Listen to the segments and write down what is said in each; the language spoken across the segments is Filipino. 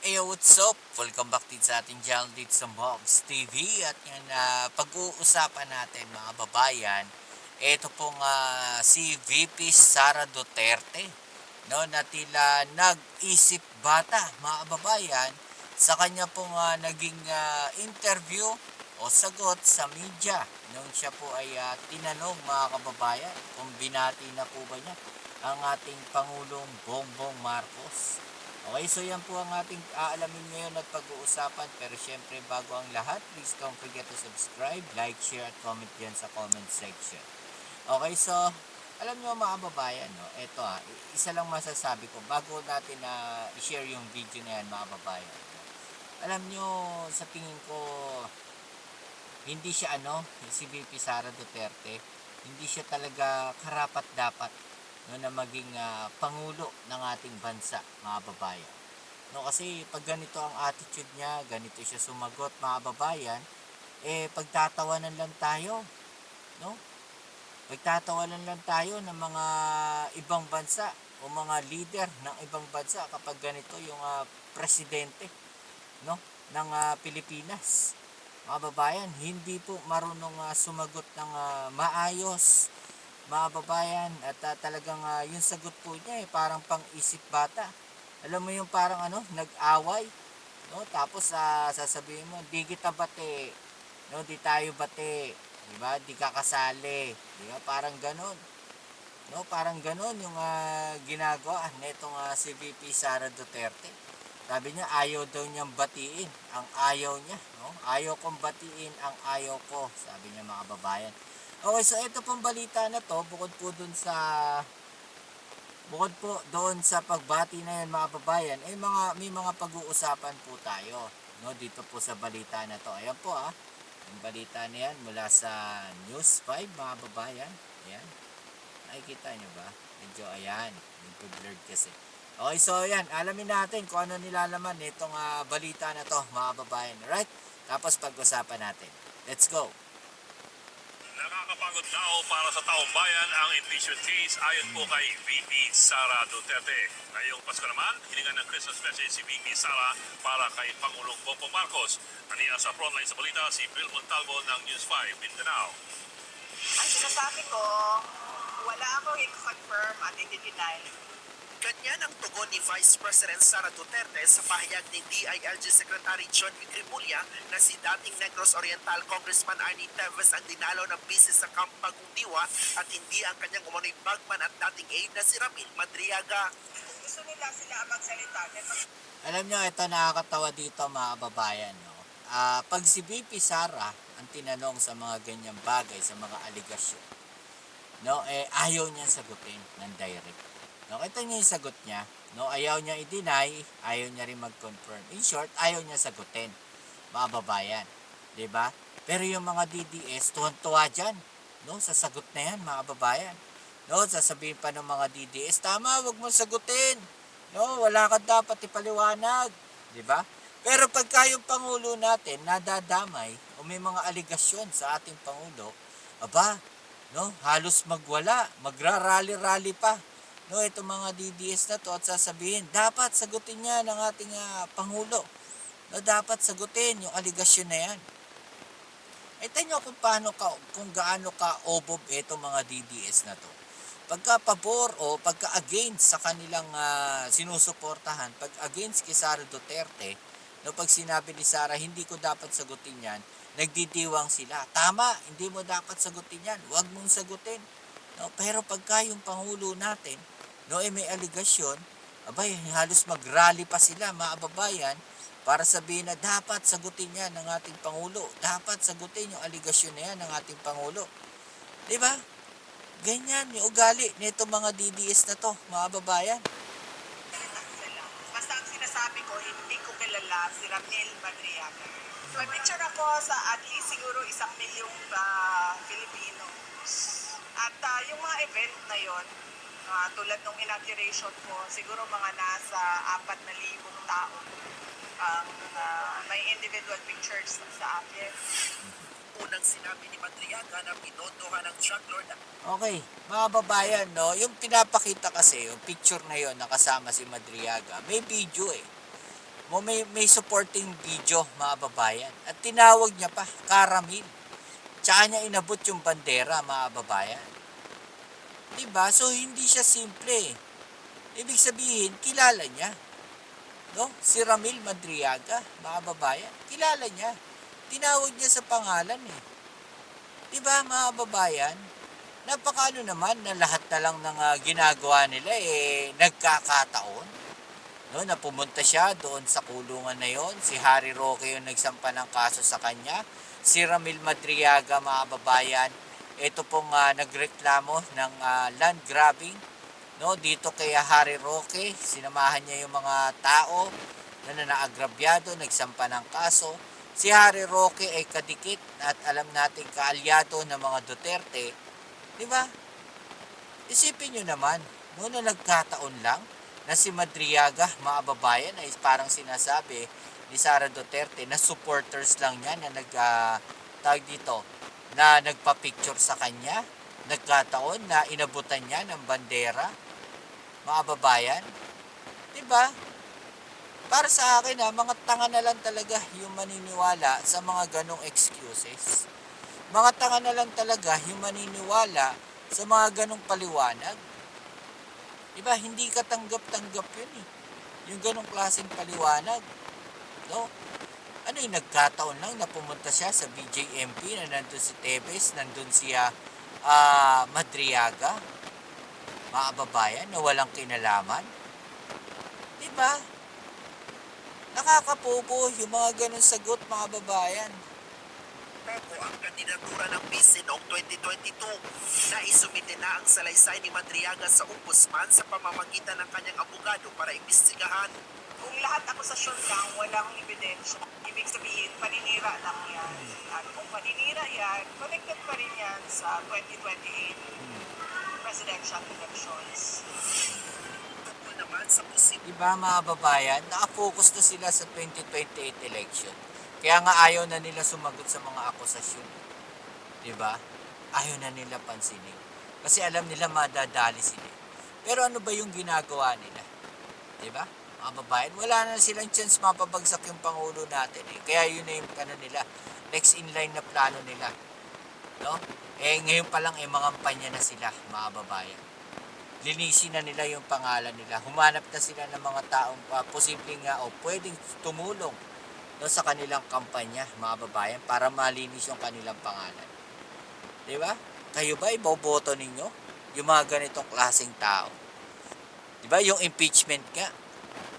Hey, what's up? Welcome back dito sa ating channel dito sa Mobs TV. At yan, pag-uusapan natin mga babayan, ito pong si VP Sara Duterte, no, na tila nag-isip bata mga babayan sa kanya pong naging interview o sagot sa media nung siya po ay tinanong mga kababayan kung binati na po ba niya ang ating Pangulong Bongbong Marcos. Okay, so yan po ang ating aalamin ngayon at pag-uusapan. Pero syempre, bago ang lahat, please don't forget to subscribe, like, share, at comment dyan sa comment section. Okay, so alam nyo mga babayan, no? Ito isa lang masasabi ko bago natin i-share yung video na yan mga babayan. No? Alam nyo, sa tingin ko, hindi siya si VP Sara Duterte, hindi siya talaga karapat dapat no, na maging pangulo ng ating bansa, mga babayan. No, kasi pag ganito ang attitude niya, ganito siya sumagot, mga babayan, pagtatawanan lang tayo, no? Pagtatawanan lang tayo ng mga ibang bansa o mga leader ng ibang bansa kapag ganito yung presidente, no, ng Pilipinas. Mga babayan, hindi po marunong sumagot ng maayos, mga babayan, at talagang yung sagot po niya parang pang-isip bata. Alam mo yung parang nag-away, no? Tapos sasabihin mo, di kita bate, no? Di tayo bate, di ba? Di ka kasali, di ba? Parang ganon, no? Parang ganon yung ginagawa nitong si VP Sara Duterte. Sabi niya ayaw daw niyang batiin ang ayaw niya, no? Ayaw kong batiin ang ayaw ko, sabi niya mga babayan. Okay, so ito pong balita na to, bukod po doon sa pagbati na yan mga babayan, may mga pag-uusapan po tayo, no, dito po sa balita na to. Ayan po yung balita na yan mula sa News 5 mga babayan. Ayan, nakikita nyo ba? Medyo ayan, medyo blurred kasi. Okay, so ayan, alamin natin kung ano nilalaman nitong balita na to mga babayan. Right? Tapos pag-usapan natin. Let's go! Nakakapagod daw para sa taong bayan ang impeachment case ayon po kay VP Sara Duterte. Ngayong Pasko naman, hiningan ng Christmas message si VP Sara para kay Pangulong Bongbong Marcos. Naniya sa frontline sa balita si Bill Montalvo ng News 5 Mindanao. Ang sinasabi ko, wala akong i-confirm at i-deny. Ganyan ang tugon ni Vice President Sara Duterte sa pahayag ni DILG Secretary John Vigremulla na si dating Negros Oriental Congressman Arnie Teves ang dinalo ng bisis sa Camp Bagong Diwa at hindi ang kanyang umano'y bagman at dating aide na si Ramil Madriaga. Kung gusto nila sila magsalita, Alam nyo, ito nakakatawa dito mga babayan. No? Pag si VP Sara ang tinanong sa mga ganyang bagay, sa mga aligasyon, no, ayaw niya sagutin ng direct. No, kita niyo yung sagot niya. No, ayaw niya i-deny, ayaw niya rin mag-confirm. In short, ayaw niya sagutin, mga babayan. 'Di ba? Pero yung mga DDS, tuwan-tuwa dyan, no, sa sagot na yan, mga babayan. No, sasabihin pa ng mga DDS, tama, wag mo sagutin. No, wala ka dapat ipaliwanag, 'di ba? Pero pagka yung pangulo natin nadadamay o may mga aligasyon sa ating pangulo, aba, no, halos magwala, magrarally-rally pa. No, itong mga DDS na to at sasabihin, dapat sagutin niya ng ating pangulo. No, dapat sagutin yung aligasyon na yan. Ito nyo kung gaano ka obob itong mga DDS na to. Pagka pabor o pagka against sa kanilang sinusuportahan, pag against kay Sara Duterte, no, pag sinabi ni Sara, hindi ko dapat sagutin yan, nagdidiwang sila. Tama, hindi mo dapat sagutin yan. Huwag mong sagutin. No, pero pagka yung pangulo natin, no, may aligasyon, abay, halos mag-rally pa sila, mga babayan, para sabihin na dapat sagutin yan ng ating Pangulo. Dapat sagutin yung aligasyon na yan ng ating Pangulo. Diba? Ganyan yung ugali nito mga DDS na to, mga babayan. basta ang sinasabi ko, hindi ko kilala si Ramil Madriaga. May picture ako sa at least siguro 1,000,000 Filipinos. At yung mga event na yon, tulad ng inauguration ko, siguro mga nasa 4,000 tao ang may individual pictures sa akin. Unang sinabi ni Madriaga na pinodohan ng drug lord. Okay, mga babayan, no, yung pinapakita kasi, yung picture na yon nakasama si Madriaga, may video may supporting video, mga babayan. At tinawag niya pa, Caramel. Tsaka niya inabot yung bandera, mga babayan. Diba? So, hindi siya simple. Ibig sabihin, kilala niya. No? Si Ramil Madriaga, mga babayan, kilala niya. Tinawag niya sa pangalan eh. Diba, mga babayan? Napakaano naman na lahat na lang ng ginagawa nila nagkakataon. No, na pumunta siya doon sa kulungan na yon. Si Harry Roque yung nagsampa ng kaso sa kanya. Si Ramil Madriaga, mga babayan, ito pong nagreklamo ng land grabbing. No, dito kay Harry Roque, sinamahan niya yung mga tao na naagrabyado, nagsampa ng kaso. Si Harry Roque ay kadikit at alam natin kaalyado ng mga Duterte. Di ba? Isipin nyo naman, noon na nagkataon lang na si Madriaga, mga babayan, ay parang sinasabi ni Sara Duterte na supporters lang niya na tawag dito, na nagpa-picture sa kanya. Nagkataon na inabutan niya ng bandera, mga babayan. Diba? Para sa akin mga tanga na lang talaga yung maniniwala sa mga ganong excuses. Mga tanga na lang talaga yung maniniwala sa mga ganong paliwanag. Diba? Hindi ka tanggap-tanggap yun eh. Yung ganong klaseng paliwanag. No? Ano yung nagkataon lang na pumunta siya sa BJMP na nandun si Tevez, nandun siya Madriaga, mga babayan na walang kinalaman. Diba? Nakakapupo yung mga ganun sagot, mga babayan. Bago ang kandidatura ng BIS noong 2022, naisumite na ang salaysay ni Madriaga sa ombudsman sa pamamagitan ng kanyang abogado para imbestigahan. Kung lahat akusasyon lang, walang ebidensya, ibig sabihin, paninira lang yan. At kung paninira yan, connected pa rin yan sa 2028 presidential elections. Tungkol naman sa posibleng Diba, mga babayan, nakafocus na sila sa 2028 election. Kaya nga ayaw na nila sumagot sa mga akusasyon. Diba? Ayaw na nila pansinin. Kasi alam nila madadali sila. Pero ano ba yung ginagawa nila? Diba? Mga babayan, wala na silang chance mapabagsak yung Pangulo natin eh. Kaya yun na yung nila, next in line na plano nila. No? Ngayon pa lang mangampanya na sila, mga babayan. Linisin na nila yung pangalan nila. Humanap na sila ng mga taong posibleng pwedeng tumulong sa kanilang kampanya, mga babayan, para malinis yung kanilang pangalan. Diba? Kayo ba iboboto ninyo yung mga ganitong klaseng tao? Diba? Yung impeachment nga,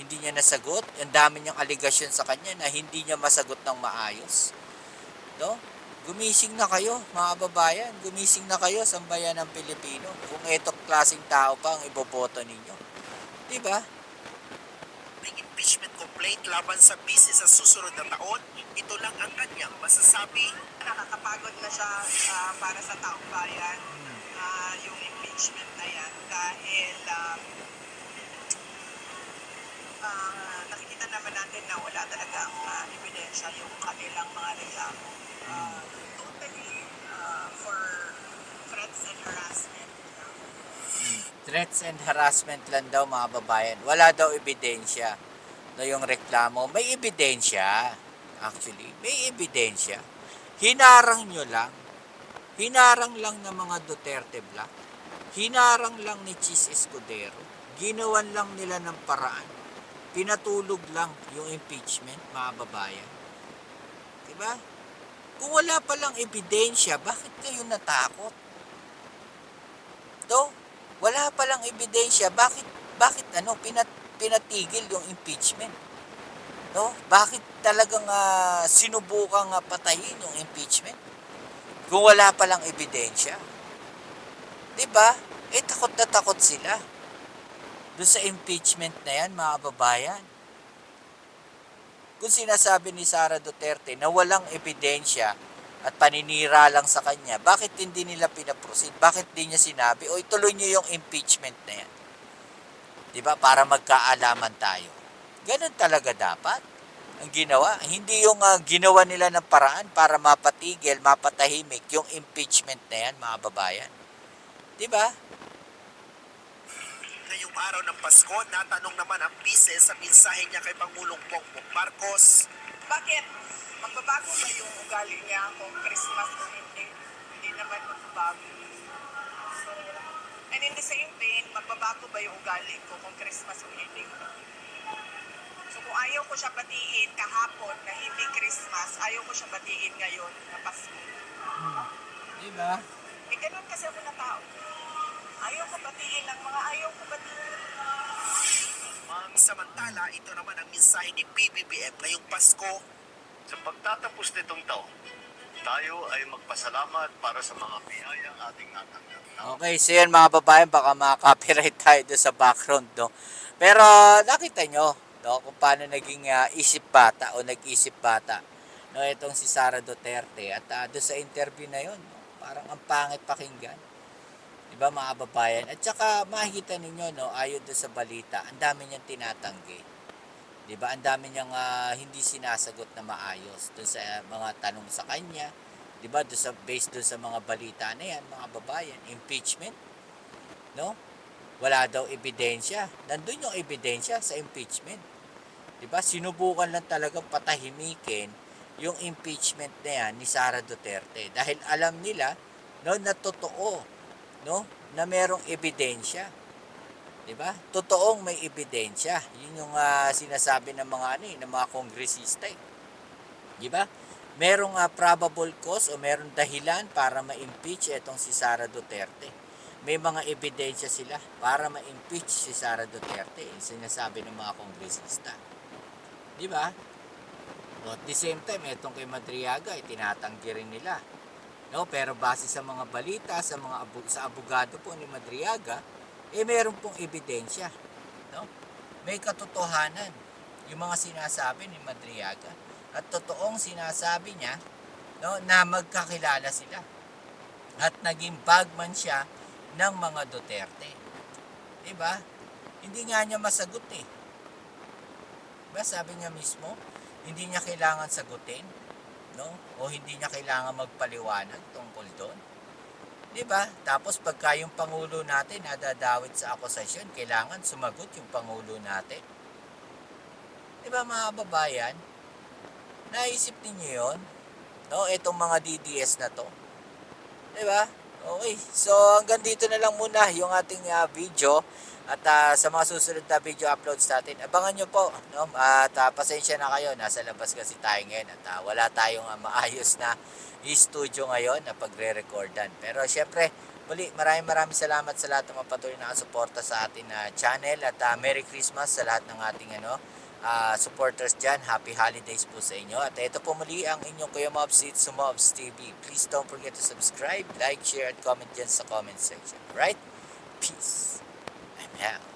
hindi niya nasagot. Ang dami niyang aligasyon sa kanya na hindi niya masagot ng maayos. No? Gumising na kayo, mga babayan. Gumising na kayo sa bayan ng Pilipino. Kung itong klaseng tao pa ang iboboto ninyo. Diba? impeachment complaint laban sa BIS sa susunod na taon, ito lang ang kanyang masasabi. Nakakapagod na siya para sa taong bayan, yung impeachment na yan. Dahil nakikita naman natin na wala talagang ebidensya yung kanilang mga reklamo. Totally for threats and harassment. Threats and harassment lang daw, mga babayan. Wala daw ebidensya na yung reklamo. May ebidensya. Actually, may ebidensya. Hinarang nyo lang. Hinarang lang ng mga Duterte Black. Hinarang lang ni Chis Escudero. Ginawan lang nila ng paraan. Pinatulog lang yung impeachment, mga babayan. Diba? Kung wala palang ebidensya, bakit kayo natakot? Wala palang ebidensya, bakit pinatigil yung impeachment? Bakit talagang sinubukang patayin yung impeachment? Kung wala palang ebidensya. 'Di ba? Takot na takot sila doon sa impeachment na yan, mga babayan. Kung sinasabi ni Sara Duterte na walang ebidensya at paninira lang sa kanya, bakit hindi nila pinaproceed? Bakit di niya sinabi, ituloy niyo yung impeachment na yan? Diba? Para magkaalaman tayo. Ganun talaga dapat ang ginawa. Hindi yung ginawa nila ng paraan para mapatigil, mapatahimik yung impeachment na yan, mga babayan. Diba? Ngayong araw ng Pasko, natanong naman ang Vice sa mensahe niya kay Pangulong Bongbong Marcos. Bakit? Magbabago ba yung ugali niya kung Christmas o hindi? Hindi naman magbabago. So, and in the same vein, magbabago ba yung ugali ko kung Christmas o hindi? So kung ayaw ko siya batiin kahapon na hindi Christmas, ayaw ko siya batiin ngayon na Pasko. Diba? Eh ganun kasi ako na tao. Ayaw ko batiin ang mga ayaw ko batiin. Samantala, ito naman ang mensahe ni PBBM ngayong Pasko. Sa pagtatapos nitong taon, tayo ay magpasalamat para sa mga biyayang ating natanggap. Okay, so yan mga babayan, baka maka-copyright tayo doon sa background, no? Pero nakita nyo, no, kung paano naging isip bata o nag-isip bata, no, itong si Sara Duterte. At doon sa interview na yon, no, parang ang pangit pakinggan. Diba mga babayan? At saka makikita ninyo, no, ayon doon sa balita, ang dami niyang tinatanggi. Diba? Ang dami niyang hindi sinasagot na maayos doon sa mga tanong sa kanya. Diba? Doon sa, based doon sa mga balita na yan, mga babayan, impeachment. No? Wala daw ebidensya. Nandun yung ebidensya sa impeachment. Diba? Sinubukan lang talagang patahimikin yung impeachment na yan ni Sara Duterte. Dahil alam nila, no, na totoo, no, na merong ebidensya. Diba? Totoong may ebidensya. Yun yung sinasabi ng mga ng mga kongresista. Diba? Merong probable cause o merong dahilan para ma-impeach itong si Sara Duterte. May mga ebidensya sila para ma-impeach si Sara Duterte. Yung sinasabi ng mga kongresista. Diba? At the same time, itong kay Madriaga, tinatanggi rin nila. No, pero base sa mga balita, sa abogado po ni Madriaga, meron pong ebidensya. No? May katotohanan yung mga sinasabi ni Madriaga. At totoong sinasabi niya, no, na magkakilala sila. At naging bagman siya ng mga Duterte. Diba? Hindi nga niya masagot eh. Diba? Sabi niya mismo, hindi niya kailangan sagutin, no? O hindi niya kailangan magpaliwanag tungkol doon. 'Di ba? Tapos pagka yung pangulo natin nadadawit sa akusasyon, kailangan sumagot yung pangulo natin. 'Di ba mga babayan? Naisip niyo 'yon? No, itong mga DDS na 'to. 'Di ba? Okay. So hanggang dito na lang muna yung ating video. At sa mga susunod na video uploads natin, abangan nyo po. No? At pasensya na kayo, nasa labas kasi tayo ngayon. At wala tayong maayos na studio ngayon na pagre-recordan. Pero syempre, muli maraming salamat sa lahat ng mga patuloy na suporta sa ating channel. At Merry Christmas sa lahat ng ating supporters dyan. Happy holidays po sa inyo. At ito po muli ang inyong Kuya Mobs, it's Mobs TV. Please don't forget to subscribe, like, share, at comment dyan sa comment section. Right? Peace. I'm out.